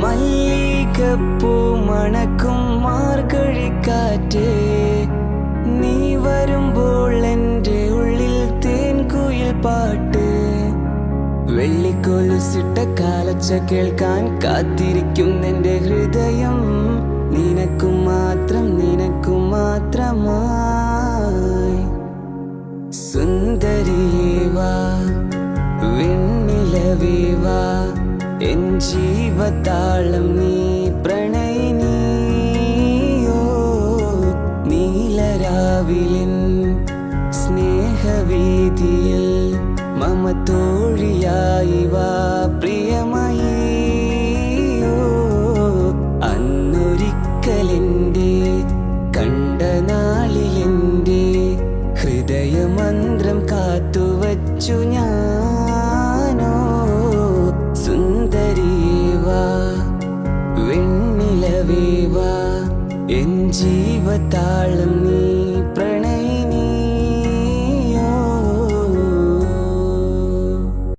മല്ലികപ്പൂ മണക്കും മാർഗഴിക്കാറ്റേ, നീ വരുമ്പോൾ എൻ്റെ ഉള്ളിൽ തേൻകുയിൽ പാട്ട്. വെള്ളിക്കൊലുസിട്ട കാലച്ച കേൾക്കാൻ കാത്തിരിക്കും എൻ്റെ ഹൃദയം, നിനക്കും മാത്രം നിനക്കും മാത്രമായി. സുന്ദരിയേവാ വെണ്ണിലവേവാ എൻ ജീവതാളം നീ പ്രണയിനിയോ. നീലരാവിലിൻ സ്നേഹവേദിയിൽ മമ തോഴിയായി വാ പ്രിയമയോ. അന്നൊരിക്കലെൻ്റെ കണ്ട നാളിലെൻ്റെ ഹൃദയമന്ത്രം കാത്തുവച്ചു ഞാനോ. സുന്ദരിയേവാ വെണ്ണിലവേവാ എൻ ജീവതാളം